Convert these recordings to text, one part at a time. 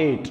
8।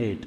8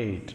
8।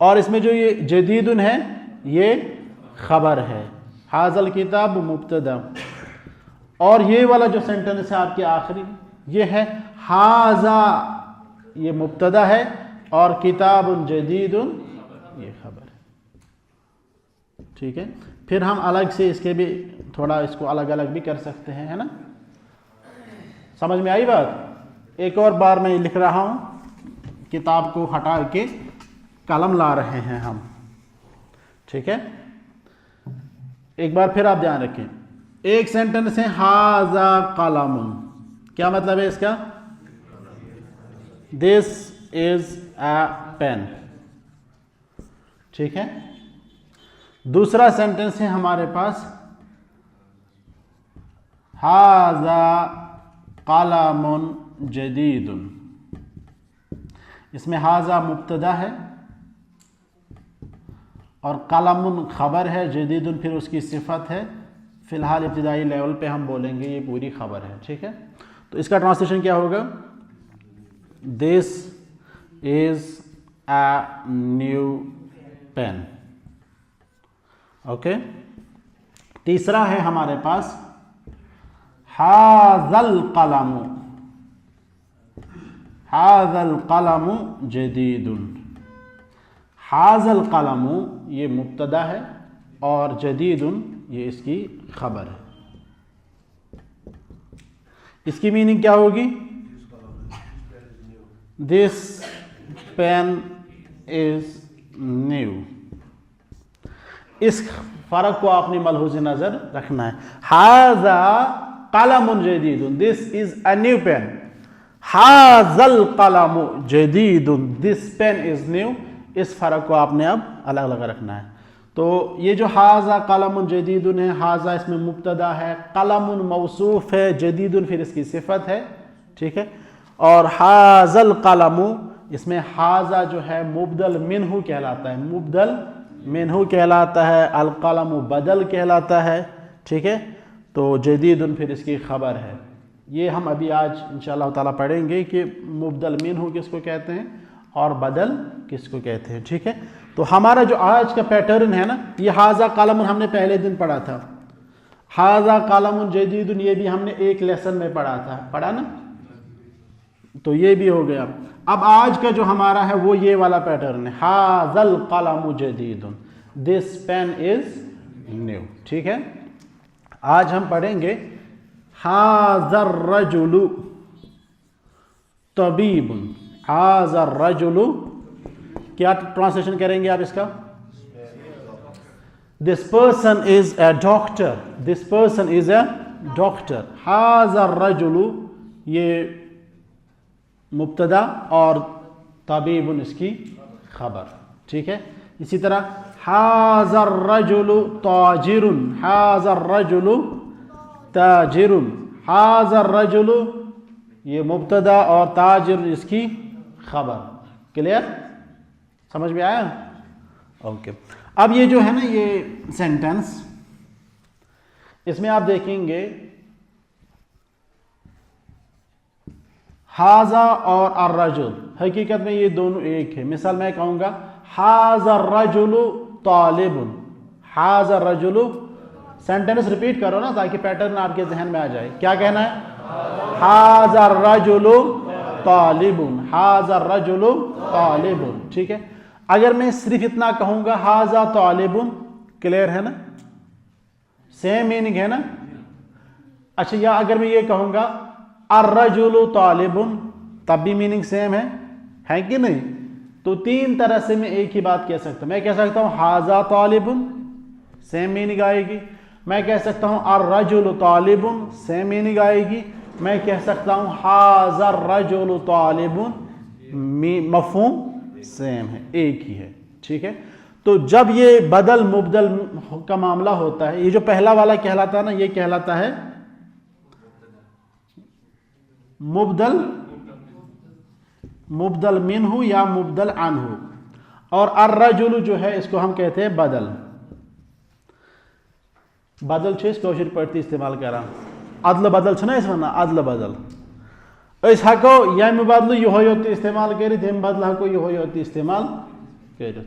اور اس میں جو یہ جدیدن ہے یہ خبر ہے. حاضل کتاب مبتدا. اور یہ والا جو سینٹنس ہے آپ کے آخری یہ ہے حاضا یہ مبتدا ہے اور کتاب جدید یہ خبر ہے. ٹھیک ہے. پھر ہم الگ سے اس کے بھی تھوڑا اس کو الگ الگ بھی کر سکتے ہیں, ہے نا. سمجھ میں آئی بات؟ ایک اور بار میں لکھ رہا ہوں, کتاب کو ہٹا کے قلم لا رہے ہیں ہم. ٹھیک ہے. ایک بار پھر آپ دھیان رکھیں. ایک سینٹنس ہے ھذا قلم, کیا مطلب ہے اس کا؟ دس از اے پین. ٹھیک ہے. دوسرا سینٹنس ہے ہمارے پاس ھذا قلم جدید. اس میں ھذا مبتدا ہے اور قلم خبر ہے, جدید پھر اس کی صفت ہے. فی الحال ابتدائی لیول پہ ہم بولیں گے یہ پوری خبر ہے. ٹھیک ہے. تو اس کا ٹرانسلیشن کیا ہوگا؟ دس از اے نیو پین. اوکے. تیسرا ہے ہمارے پاس ھذا القلم. ھذا القلم جدید. ھذا القلم یہ مبتدا ہے اور جدید یہ اس کی خبر ہے. اس کی میننگ کیا ہوگی؟ This pain is new. اس فرق کو آپ نے ملحوظ نظر رکھنا ہے. ھذا قلم جدید, دس از اے نیو پین. ھذا القلم جدید, دس پین از نیو. اس فرق کو آپ نے اب الگ الگ رکھنا ہے. تو یہ جو ھذا قلم جدید ہے, ھذا اس میں مبتدا ہے, قلم موصوف ہے, جدید پھر اس کی صفت ہے. ٹھیک ہے. اور ھذا القلم اس میں ھذا جو ہے مبدل منہ کہلاتا ہے, مبدل منہ کہلاتا ہے, القلم بدل کہلاتا ہے. ٹھیک ہے. تو جدید پھر اس کی خبر ہے. یہ ہم ابھی آج انشاءاللہ تعالیٰ پڑھیں گے کہ مبدل منہ کس کو کہتے ہیں اور بدل کس کو کہتے ہیں. ٹھیک ہے. تو ہمارا جو آج کا پیٹرن ہے نا, یہ ھذا قلم ہم نے پہلے دن پڑھا تھا, ھذا قلم جدید یہ بھی ہم نے ایک لیسن میں پڑھا نا. تو یہ بھی ہو گیا. اب آج کا جو ہمارا ہے وہ یہ والا پیٹرن ہے, ھذا القلم جدید, دس پین از نیو. ٹھیک ہے. آج ہم پڑھیں گے ھذا الرجل طبیب. ھذا الرجل کیا ٹرانسلیشن کریں گے آپ اس کا؟ This person is a doctor. This person is a doctor. ھذا الرجل یہ مبتدا اور طبیب اس کی خبر. ٹھیک ہے. اسی طرح ھذا الرجل تاجر. ھذا الرجل تاجر. ھذا الرجل یہ مبتدا اور تاجر اس کی خبر. کلیئر؟ سمجھ میں آیا؟ اوکے. اب یہ جو ہے نا یہ سینٹنس, اس میں آپ دیکھیں گے ھذا اور الرجل حقیقت میں یہ دونوں ایک ہے. مثال میں کہوں گا ھذا الرجل طالب. ھذا الرجل سینٹنس ریپیٹ کرو نا تاکہ پیٹرن آپ کے ذہن میں آ جائے. کیا کہنا ہے؟ ھذا الرجل طالب. ھذا الرجل طالب. ٹھیک ہے. اگر میں صرف اتنا کہوں گا ھذا طالب, کلیئر ہے نا, سیم میننگ ہے نا. اچھا, یا اگر میں یہ کہوں گا الرجل طالب, تب بھی میننگ سیم ہے کہ نہیں؟ تو تین طرح سے میں ایک ہی بات کہہ سکتا ہوں. میں کہہ سکتا ہوں ھذا طالب, سیم میننگ آئے گی. میں کہہ سکتا ہوں الرجل طالب, سیم میننگ آئے گی. میں کہہ سکتا ہوں ھذا الرجل طالب, مفہوم سیم ہے, ایک ہی ہے. ٹھیک ہے. تو جب یہ بدل مبدل کا معاملہ ہوتا ہے, یہ جو پہلا والا کہلاتا ہے نا, یہ کہلاتا ہے مبدل منہ یا مبدل عنہ. اور الرجل جو ہے اس کو ہم کہتے ہیں بدل. بدل چھے اس کوشر پڑھتی استعمال کرا, عدل بدل چھنا اس ونا, عدل بدل اس ہکو یم بدل یہ ہوتی استعمال کرت, یم بدل ہکو یہ ہوتی استعمال کرت.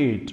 8।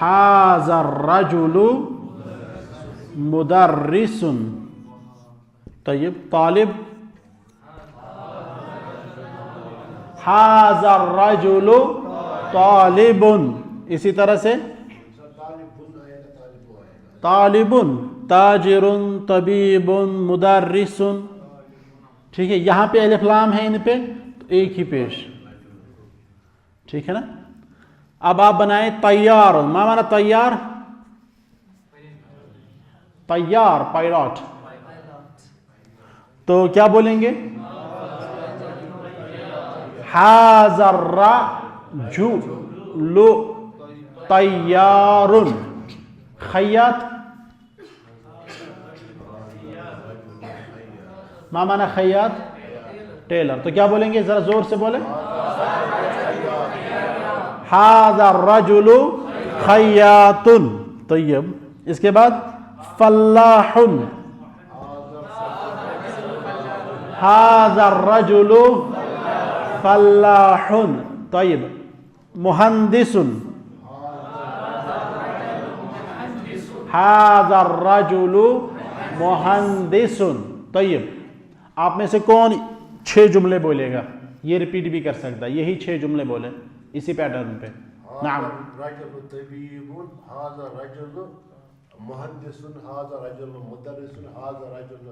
هذا الرجل مدرس. طيب طالب. هذا الرجل طالب. اسی طرح سے طالب، تاجر، طبیب، مدرس. ٹھیک ہے، یہاں پہ الف لام ہے ان پہ تو ایک ہی پیش. ٹھیک ہے نا. اب آپ بنائیں طیار. ما مانا طیار؟ طیار، پائلٹ. تو کیا بولیں گے؟ هذا الرجل طیار. خیاط. ما مانا خیاط؟ ٹیلر. تو کیا بولیں گے؟ ذرا زور سے بولیں. هذا الرجل خیاط. طیب. اس کے بعد فلاح. هذا الرجل فلاح. طيب مهندس. هذا الرجل مهندس. طيب آپ میں سے کون 6 جملے بولے گا؟ یہ ریپیٹ بھی کر سکتا ہے. یہی 6 جملے بولے اسی پیٹرن پہ. نعم. رجل طبيب، هذا رجل مهندس، هذا رجل مدرس، هذا رجل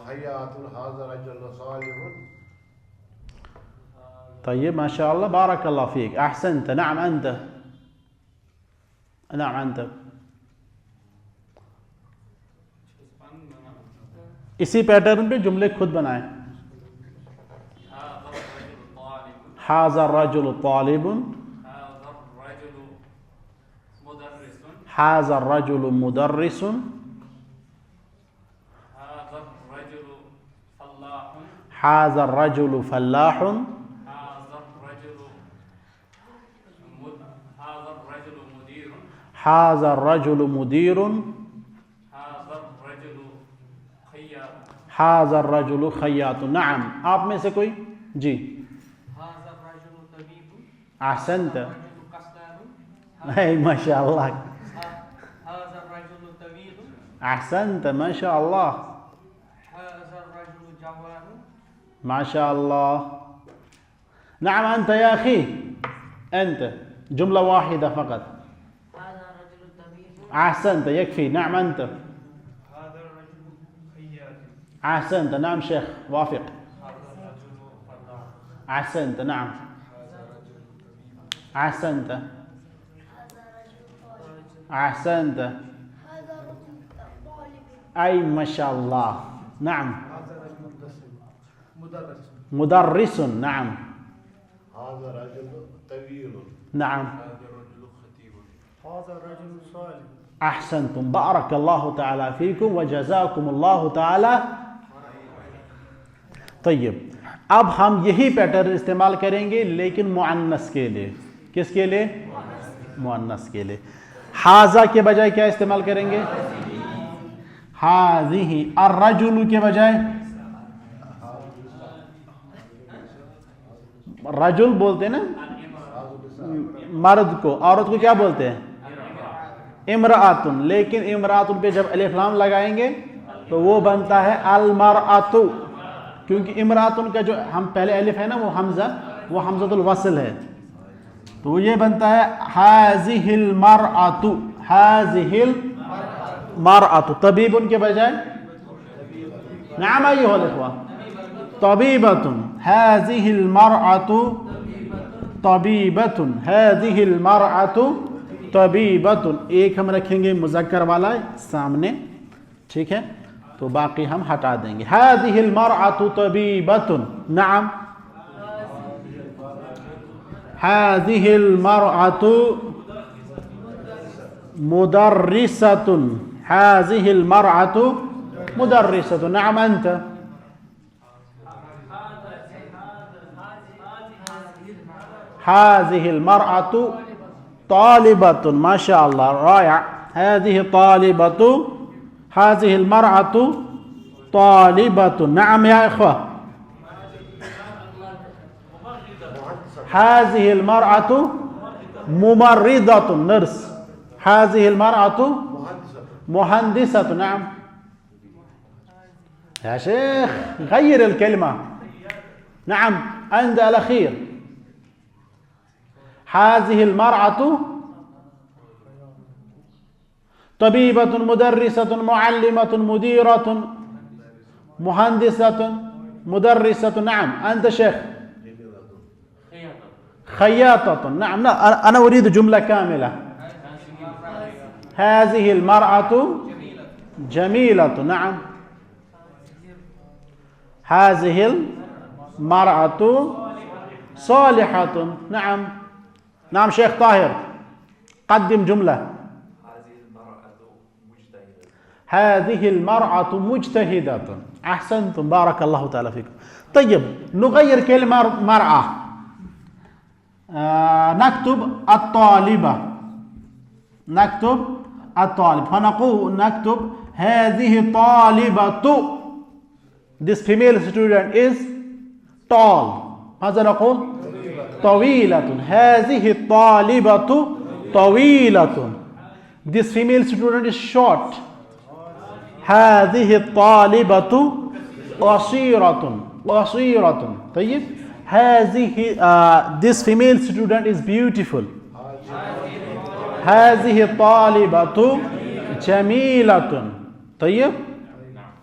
خياط، هذا رجل صالح. طيب ما شاء الله، بارك الله فيك، احسنت. نعم انت. نعم انت. اسی پیٹرن پہ جملے خود بنائیں. هذا الرجل طالب، هذا الرجل مدرس، هذا الرجل فلاح، هذا الرجل مدير، هذا الرجل خياط. نعم. آپ میں سے کوئی؟ جی. احسنت. ما شاء الله. احسنت ما شاء الله. ما شاء الله. نعم انت يا اخي. انت جملة واحدة فقط. احسنت يكفي. نعم انت. احسنت. نعم شيخ وافق. احسنت. نعم. احسنت. احسنت. اي ما شاء الله. نعم. مدرس. نعم. هذا رجل طويل. نعم. هذا رجل خطيب. هذا رجل صالح. احسنتم، بارك الله تعالى فيكم وجزاكم الله تعالى. طيب اب ہم یہی پیٹرن استعمال کریں گے لیکن مؤنث کے لیے. کس کے لیے؟ مؤنث کے لیے. حاذا کے بجائے کیا استعمال کریں گے؟ هذه. الرجل کے بجائے رجل بولتے ہیں نا مرد کو. عورت کو کیا بولتے ہیں؟ امرأتن. لیکن امرأتن پہ جب الف لام لگائیں گے تو وہ بنتا ہے المرأۃ، کیونکہ امرأتن کا جو ہم پہلے الف ہے نا وہ حمزہ، وہ حمزۃ الوصل ہے. تو یہ بنتا ہے هذه المرأۃ. هذه المرأۃ. طبیب کے بجائے نعم ایھا الاخوہ طبیبۃ. هذه المرأۃ طبیبۃ. هذه المرأۃ طبیبۃ. ایک ہم رکھیں گے مذکر والا سامنے، ٹھیک ہے، تو باقی ہم ہٹا دیں گے. هذه المرأة طبيبة. نعم. هذه المرأة مدرسة. هذه المرأة مدرسة. نعم أنت. هذه المرأة طالبة. ما شاء الله، رائع. هذه طالبة. هذه المرأة طالبة. نعم يا إخوة. هذه المرأة ممرضة. نرس. هذه المرأة مهندسة. نعم يا شيخ غير الكلمة. نعم عند الأخير. هذه المرأة طبيبة مدرسة معلمة مديرة مهندسة مدرسة. نعم أنت شيخ. خياطة. نعم لا أنا أريد جملة كاملة. هذه المرأة جميلة. نعم هذه المرأة صالحة. نعم نعم شيخ طاهر قدم جملة. هذه المرأة مجتهدة. أحسنتم بارك الله تعالى فيكم. طيب نغير كلمة مرأة. نكتب الطالبة. نكتب الطالب فنقول نكتب هذه طالبة. This female student is tall. ماذا نقول؟ طويلة. هذه الطالبة طويلة. This female student is short. هذه الطالبة قصيرة. قصيرة. طيب هذه this female student is beautiful. هذه الطالبة جميلة. طيب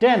10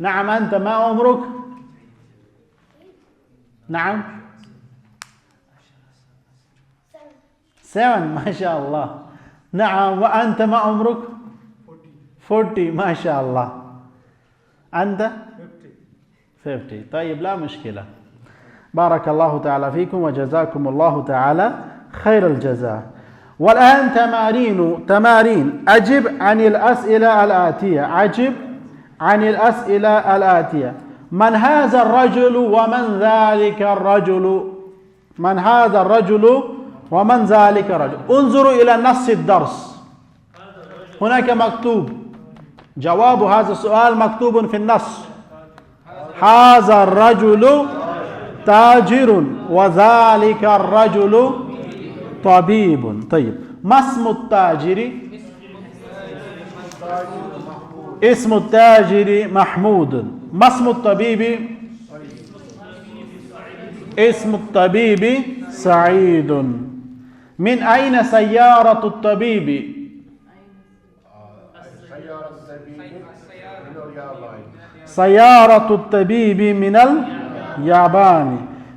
نعم أنت ما عمرك؟ نعم 7 ما شاء الله. نعم وأنت ما عمرك؟ 40 ما شاء الله. أنت 50. طيب لا مشكلة. بارك الله تعالى فيكم وجزاكم الله تعالى خير الجزاء. والآن تمارين أجب عن الأسئلة الآتية. أجب عن الأسئلة الآتية. من هذا الرجل ومن ذلك الرجل؟ من هذا الرجل ومن ذلك الرجل؟ انظروا إلى نص الدرس. هناك مكتوب جواب هذا السؤال مكتوب في النص. هذا الرجل تاجر وذلك الرجل طبيب. طيب ما اسم التاجر؟ اسم التاجر محمود. ما اسم الطبيب؟ اسم الطبيب سعيد. من أين سيارة الطبيب؟ سيارة الطبيب من اليابان.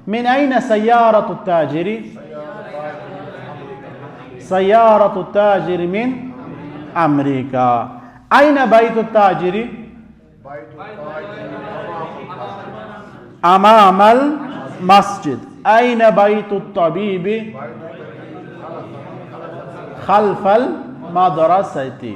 من أين سيارة التاجر؟ سيارة التاجر من أمريكا. أين بيت التاجر؟ أمام المسجد. أين بيت الطبيب؟ خلف المدرسة.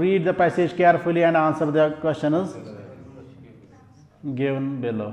Read the passage carefully and answer the questions given below.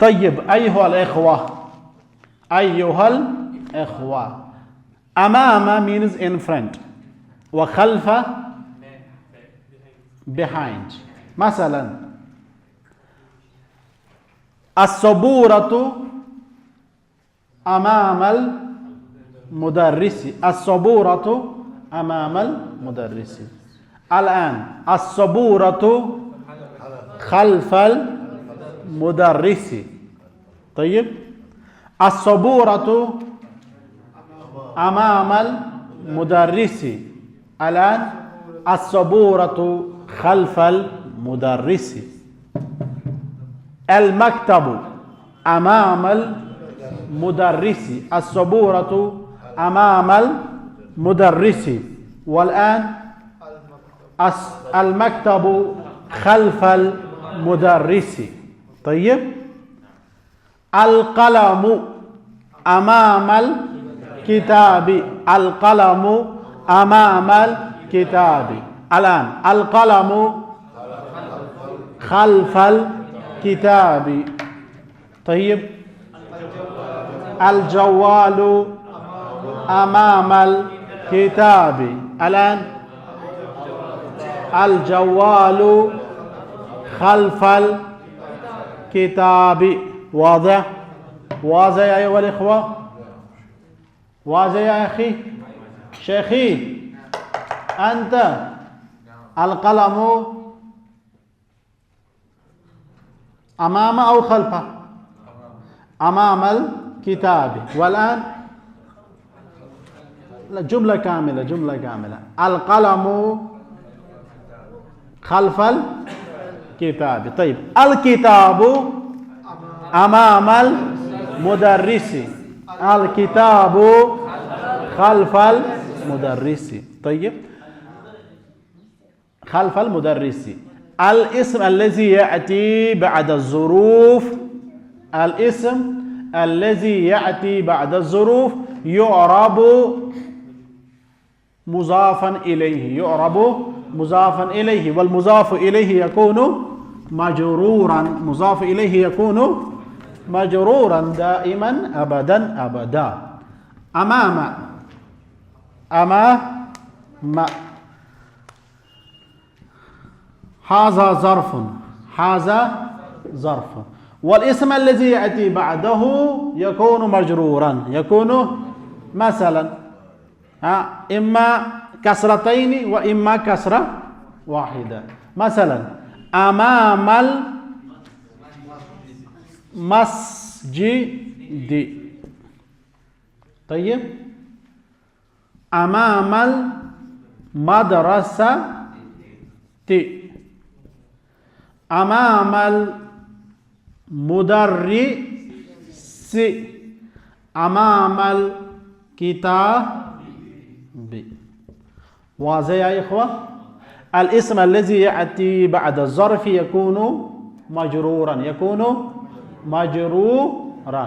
طيب أيها الإخوة، أيها الإخوة. أمام means in front، وخلف behind. مثلا السبورة أمام المدرس، السبورة أمام المدرس. الآن السبورة خلف المدرس. طيب السبورة أمام المدرس. الآن السبورة خلف المدرس. المكتب أمام المدرس، السبورة أمام المدرس. والآن المكتب خلف المدرس. طيب القلم أمام الكتاب، القلم أمام الكتاب. الآن القلم خلف الكتاب. طيب الجوال أمام الكتاب. الآن الجوال خلف الكتاب. واضح؟ واضح يا أيها الإخوة؟ واضح يا أخي؟ شيخي أنت القلم أمام أو خلفه؟ أمام الكتاب. والآن جملة كاملة، جملة كاملة. القلم خلف الكتاب. طيب الكتاب أمام المدرس، الكتاب خلف المدرس. طيب خلف المدرس. الاسم الذي يأتي بعد الظروف، الاسم الذي يأتي بعد الظروف يعرب مضافا إليه، يعرب مضافا إليه، والمضاف إليه يكون مجرورا، مضاف إليه يكون مجرورا دائما أبدا أبدا. أمام، أمام، هذا ظرف، هذا ظرف. والاسم الذي يأتي بعده يكون مجرورا، يكون مثلا إما كسرتين وإما كسرة واحدة. مثلا أمام المسجد. طيب أمام المدرسة، أمام المدرس، أمام الكتاب. واضح يا إخوة؟ الاسم الذي يأتي بعد الظرف يكون مجرورا، يكون مجرورا.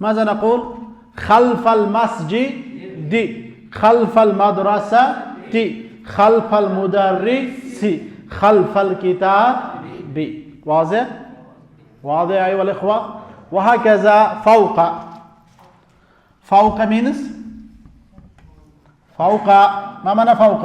ماذا نقول؟ خلف المسجد، خلف المدرسة، خلف المدرس، خلف الكتاب. واضح؟ واضح أيها الإخوة؟ وهكذا فوق. فوق means فوق، ما معنى فوق؟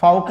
فوق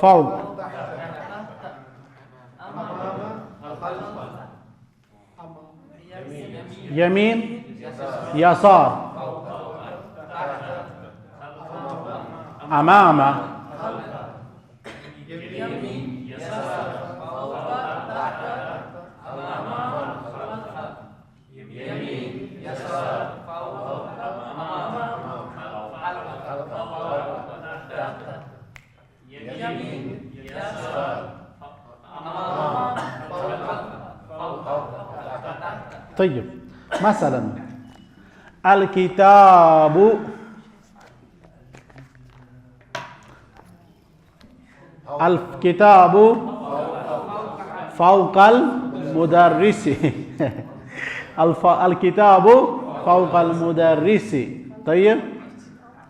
فوق يمين يسار أمام طيب مثلا الكتاب الكتاب فوق المدرس الكتاب فوق المدرس. طيب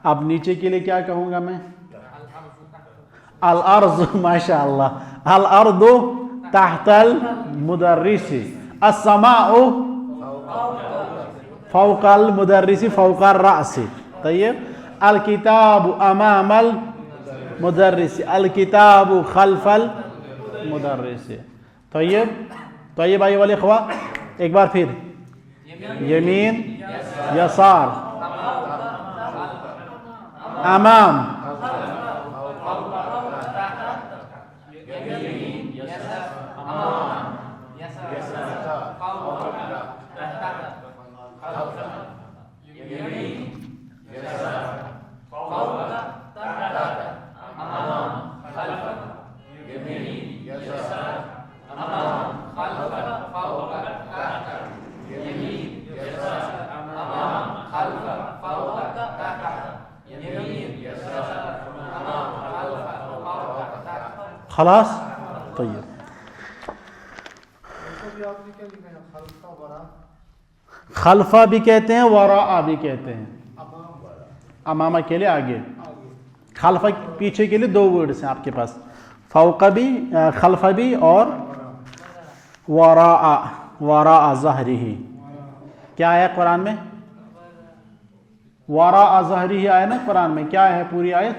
اب نیچے کے لیے کیا کہوں گا میں؟ الارض ماشاءاللہ الارض تحت المدرس السماء فوق المدرس فوق الرأس. طيب الكتاب امام المدرس الكتاب خلف المدرس. طيب طيب ايها الاخوة ایک بار پھر يمين يسار امام خلاص. طيب خلفہ بھی کہتے ہیں وراء بھی کہتے ہیں. امامہ کے لیے آگے، خلفہ پیچھے کے لیے دو ورڈز ہیں آپ کے پاس، فوق بھی خلفہ بھی اور وراء وراء ظہرہ. کیا ہے قرآن میں؟ وراء ظہرہ آیا نا قرآن میں. کیا ہے پوری آیت؟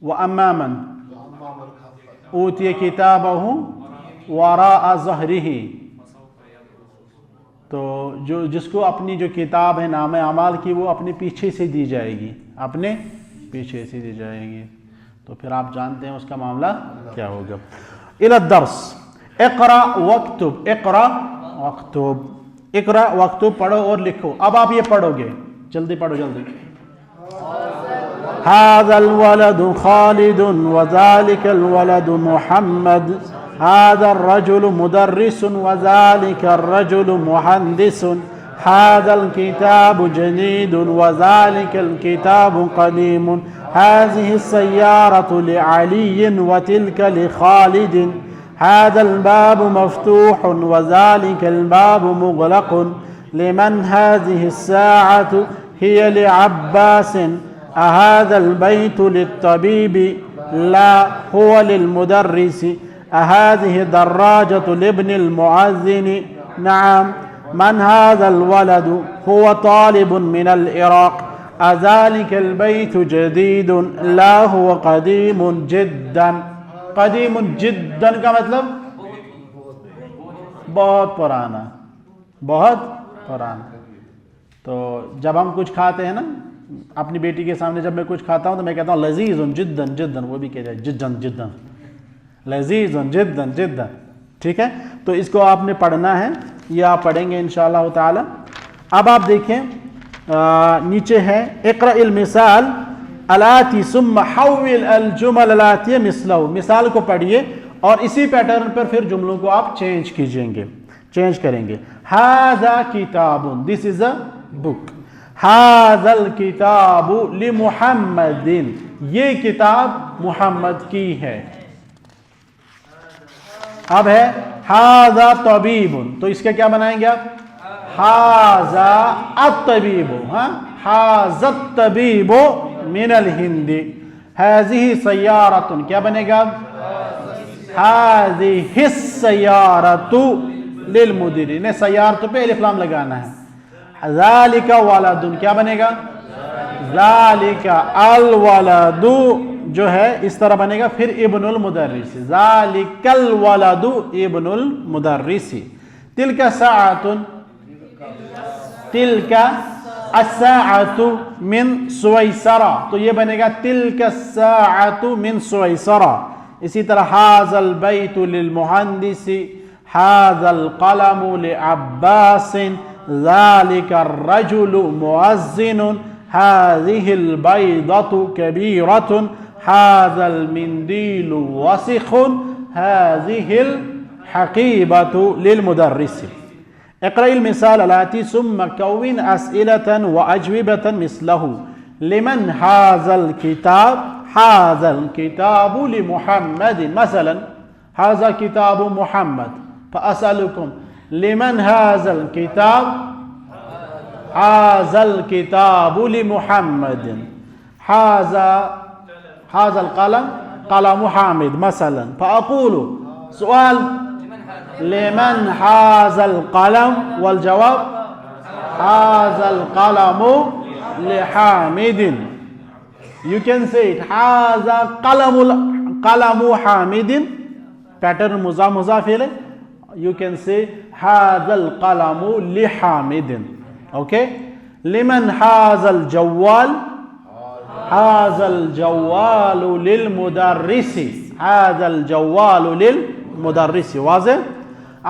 وَأَمَّامًا أُوتِيَ كِتَابَهُ وَرَاءَ ظَهْرِهِ. تو جس کو اپنی جو کتاب ہے نام اعمال کی وہ اپنے پیچھے سے دی جائے گی، اپنے پیچھے سے دی جائے گی. تو پھر آپ جانتے ہیں اس کا معاملہ کیا ہوگا. إلى الدرس اقرأ واكتب اقرأ واكتب اقرأ واكتب پڑھو اور لکھو. اب آپ یہ پڑھو گے، جلدی پڑھو جلدی. هذا الولد خالد وذلك الولد محمد هذا الرجل مدرس وذلك الرجل مهندس هذا الكتاب جديد وذلك الكتاب قديم هذه السيارة لعلي وتلك لخالد هذا الباب مفتوح وذلك الباب مغلق لمن هذه الساعة هي لعباس أهذا البيت للطبيب لا هو للمدرس أهذه دراجة لابن المؤذن نعم من هذا الولد هو طالب من العراق أذلك البيت جديد لا هو قديم جدا. قدیم جدا کا مطلب بہت پرانا، بہت پرانا. تو جب ہم کچھ کھاتے ہیں نا اپنی بیٹی کے سامنے، جب میں کچھ کھاتا ہوں تو میں کہتا ہوں لذیذ جدا جدا، وہ بھی کہہ جائے جدا جدا، لذیذ جدا جدا. ٹھیک ہے، تو اس کو آپ نے پڑھنا ہے، یہ آپ پڑھیں گے انشاءاللہ تعالی. اب آپ دیکھیں نیچے ہے اقرأ المثال الاتی ثم حول الجمل الاتیہ مثلہ. مثال کو پڑھیے اور اسی پیٹرن پر پھر جملوں کو آپ چینج کیجئیں گے، چینج کریں گے. ھذا کتاب، دس از اے بک. ھذا الکتاب لمحمد، یہ کتاب محمد کی ہے. اب ہے ھذا طبیب، تو اس کا کیا بنائیں گے آپ؟ ھذا الطبیب. ھذا الطبیب من الہند. ھذہ سیارۃ، کیا بنے گا؟ ھذہ السیارۃ للمدیر. سیارۃ پہ الف لام لگانا ہے. ذالک ولد، کیا بنے گا؟ ذالika الولدو جو ہے اس طرح بنے گا پھر ابن المدرس ذالک الولد ابن المدرس تلک ساعت تلک الساعت من سویسرا تو یہ بنے گا تلک الساعت من سویسرا اسی طرح هذا البيت للمهندس هذا القلم لعباس ذلك الرجل مؤذن هذه البيضة كبيرة هذا المنديل وسخ هذه الحقيبة للمدرس اقرأ المثال الآتي ثم كون أسئلة وأجوبة مثله لمن هذا الكتاب هذا الكتاب لمحمد مثلا هذا كتاب محمد فأسألكم لمن هذا الكتاب هذا الكتاب لمحمد هذا القلم قلم حامد مثلا فأقول سؤال لمن هذا القلم والجواب هذا القلم لحامد you can say it هذا قلم حامد pattern مضاف إليه you can say هذا القلم لحامد okay لمن هذا الجوال هذا الجوال للمدرس هذا الجوال للمدرس واضح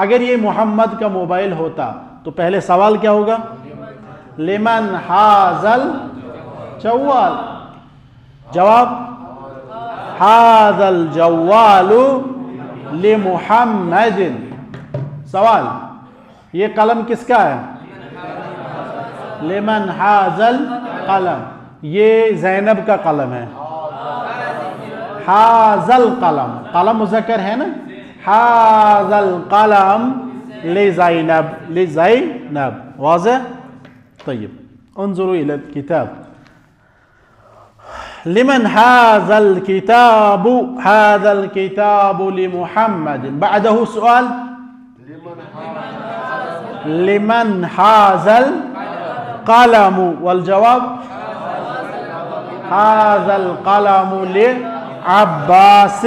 اگر یہ محمد کا موبائل ہوتا تو پہلے سوال کیا ہوگا لمن هذا الجوال جواب هذا الجوال لمحمد سوال یہ قلم کس کا ہے لمن هذا القلم یہ زینب کا قلم ہے هذا القلم قلم مذکر ہے نا هذا القلم لزینب واضح طيب انظروا إلى الكتاب لمن هذا الكتاب لمحمد بعده سؤال لمن هذا القلم والجواب هذا القلم لعباس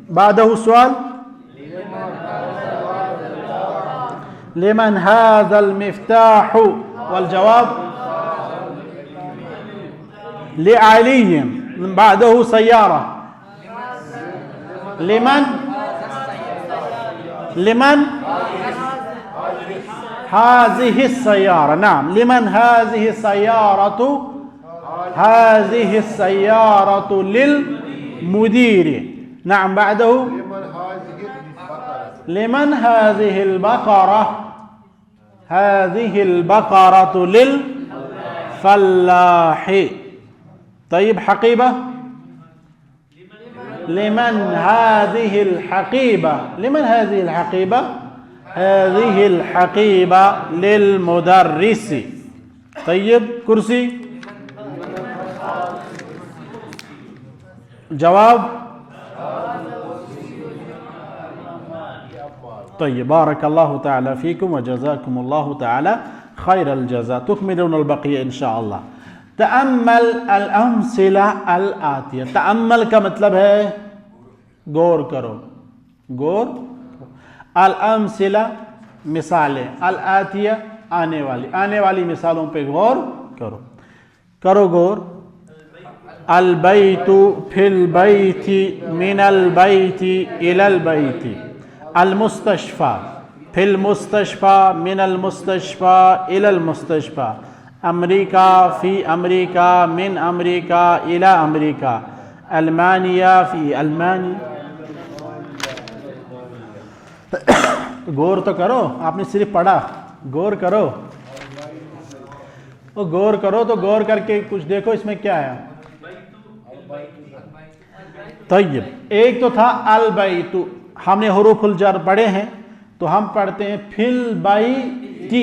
بعده سؤال لمن هذا المفتاح والجواب لعلي بعده سيارة لمن هذه السيارة نعم لمن هذه السيارة للمدير نعم بعده لمن هذه البقرة للفلاح طيب حقيبة لمن هذه الحقيبة هذه الحقيبة للمدرس طيب كرسي جواب طيب بارك الله تعالى فيكم وجزاكم الله تعالى خير الجزاء تكملون البقية إن شاء الله تأمل الأمثلة الآتية تأمل کا مطلب ہے غور کرو الأمثلة مثالیں الآتية آنے والی مثالوں پہ غور کرو غور البيت في البيت من البيت إلى البيت المستشفى في المستشفى من المستشفى إلى المستشفى أمريكا في أمريكا من أمريكا إلى أمريكا ألمانيا في ألمانيا غور تو کرو آپ نے صرف پڑھا غور کرو تو غور کر کے کچھ دیکھو اس میں کیا ہے طيب ایک تو تھا البیت ہم نے حروف الجر پڑھے ہیں تو ہم پڑھتے ہیں فی البیت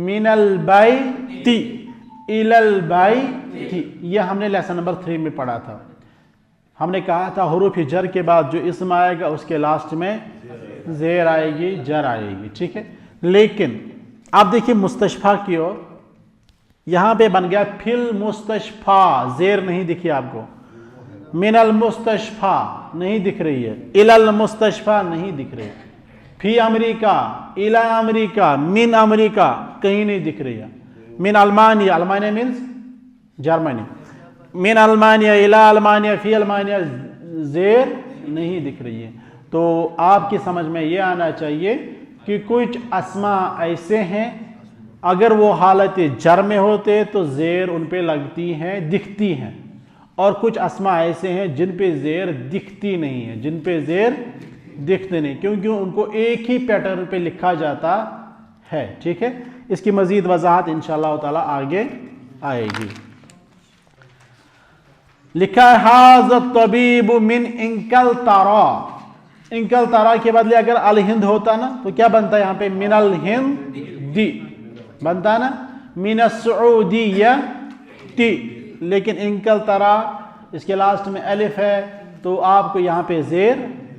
من البیت الی البیت یہ ہم نے لیسن نمبر 3 میں پڑھا تھا ہم نے کہا تھا حروف جر کے بعد جو اسم آئے گا اس کے لاسٹ میں زیر آئے گی جر آئے گی ٹھیک ہے لیکن آپ دیکھیں مستشفیٰ کی اور یہاں پہ بن گیا فل مستشفا، زیر نہیں دکھی آپ کو، من المستشفا نہیں دکھ رہی ہے، الى المستشفا نہیں دکھ رہی، فی امریکہ، الى امریکہ، من امریکہ کہیں نہیں دکھ رہی ہے، من المانیہ، المانیہ مینز جرمنی، من المانیہ الى المانیہ، فی المانیہ زیر نہیں دکھ رہی ہے۔ تو آپ کی سمجھ میں یہ آنا چاہیے کہ کچھ اسماء ایسے ہیں اگر وہ حالت جر میں ہوتے تو زیر ان پہ لگتی ہیں، دکھتی ہیں، اور کچھ اسماء ایسے ہیں جن پہ زیر دکھتی نہیں ہے، جن پہ زیر دکھتے نہیں، کیونکہ ان کو ایک ہی پیٹرن پہ لکھا جاتا ہے۔ ٹھیک ہے، اس کی مزید وضاحت انشاءاللہ تعالی آگے آئے گی۔ لکھا ہے ھذا الطبیب من انکلترا، انکلترا کے بدلے اگر الہند ہوتا نا تو کیا بنتا ہے یہاں پہ؟ من الہند دی بنتا نا، من السعودیہ تی، لیکن انکلترا اس کے لاسٹ میں الف ہے تو آپ کو یہاں پہ زیر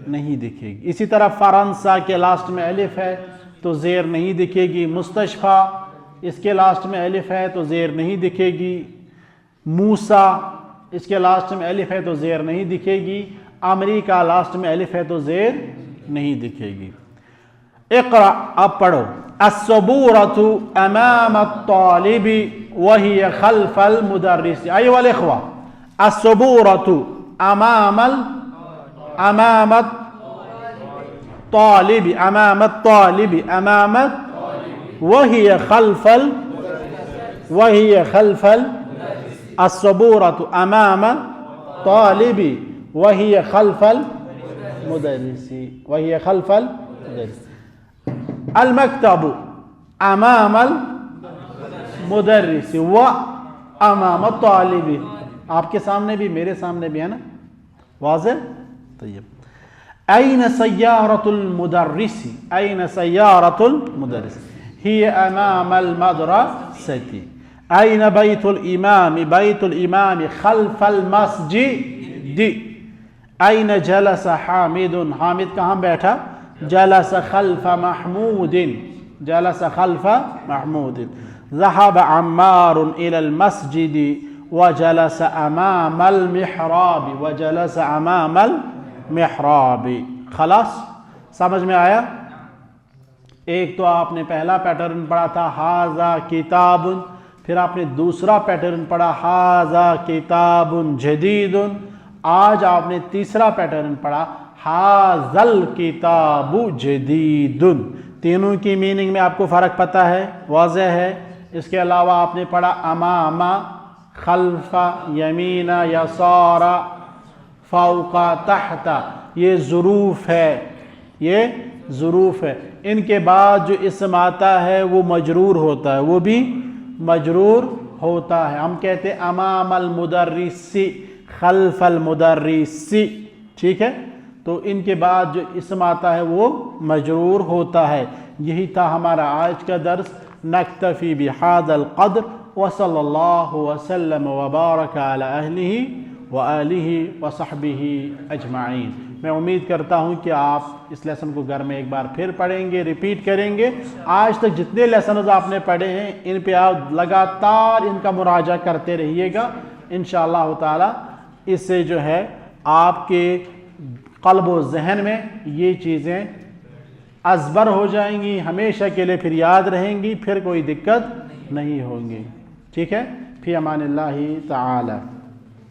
نہیں دکھے گی۔ اسی طرح فرنسا کے لاسٹ میں الف ہے تو زیر نہیں دکھے گی، مستشفی اس کے لاسٹ میں الف ہے تو زیر نہیں دکھے گی، موسیٰ اس کے لاسٹ میں الف ہے تو زیر نہیں دکھے گی، امریکہ لاسٹ میں الف ہے تو زیر نہیں دکھے گی۔ اقرأ، اب پڑھو، السبورۃ امام الطالب وہی خلف المدرس۔ ایھا الاخوہ، السبورۃ امام الطالب، امام الطالب، امام وہی خلف السبورۃ امام طالب وہی خلف المدرس، وہی خلف المدرس۔ المکتب امام المدرس و امام الطالب، آپ کے سامنے بھی میرے سامنے بھی ہے نا، واضح؟ طیب، این سیارۃ المدرس، این سیارۃ المدرس، ہی امام المدرسۃ، این بیت الامام، بیت الامام خلف المسجد، این جلس حامد، حامد کہاں بیٹھا؟ جلس خلف محمود، جلس خلف محمود۔ ذهب عمار إلى المسجد وجلس أمام المحراب، وجلس أمام المحراب۔ خلاص سمجھ میں آیا؟ ایک تو آپ نے پہلا پیٹرن پڑھا تھا ھذا کتاب، پھر آپ نے دوسرا پیٹرن پڑھا ھذا کتاب جدید، آج آپ نے تیسرا پیٹرن پڑھا ھذا الکتاب جدید۔ تینوں کی میننگ میں آپ کو فرق پتہ ہے، واضح ہے؟ اس کے علاوہ آپ نے پڑھا امام، خلف، یمین، یسار، فوق، تحت، یہ ظروف ہے، یہ ظروف ہے۔ ان کے بعد جو اسم آتا ہے وہ مجرور ہوتا ہے، وہ بھی مجرور ہوتا ہے۔ ہم کہتے ہیں امام المدرس، خلف المدرس، ٹھیک ہے؟ تو ان کے بعد جو اسم آتا ہے وہ مجرور ہوتا ہے۔ یہی تھا ہمارا آج کا درس۔ نکتفی بہذا القدر وصلی اللہ وسلم وبارک علی اہلہ وآلہ وصحبہ اجمعین۔ میں امید کرتا ہوں کہ آپ اس لیسن کو گھر میں ایک بار پھر پڑھیں گے، ریپیٹ کریں گے۔ آج تک جتنے لیسنز آپ نے پڑھے ہیں ان پہ آپ لگاتار ان کا مراجعہ کرتے رہیے گا، انشاءاللہ تعالی اس سے جو ہے آپ کے قلب و ذہن میں یہ چیزیں ازبر ہو جائیں گی، ہمیشہ کے لیے پھر یاد رہیں گی، پھر کوئی دقت نہیں ہوگی۔ ٹھیک ہے؟ فی امان اللہ تعالی۔